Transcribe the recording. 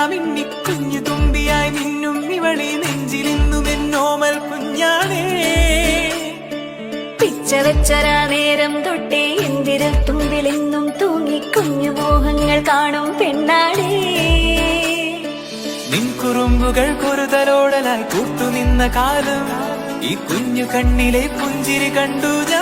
മിന്നി കുഞ്ഞു തുമ്പിയായി മിന്നും ഇവളെ നെഞ്ചിലിന്നും എന്നോമൽ കുഞ്ഞാണേ. പിച്ച വെച്ചരാ നേരം തൊട്ടേ എന്തിരു തുമ്പിലെന്നും തൂങ്ങി കുഞ്ഞു മോഹങ്ങൾ കാണും പെണ്ണാടേ. നിൻ കുറുമ്പുകൾ കുറുതലോടലായി കൂട്ടുനിന്ന കാലം ഈ കുഞ്ഞു കണ്ണിലെ പുഞ്ചിരി കണ്ടു ഞാൻ.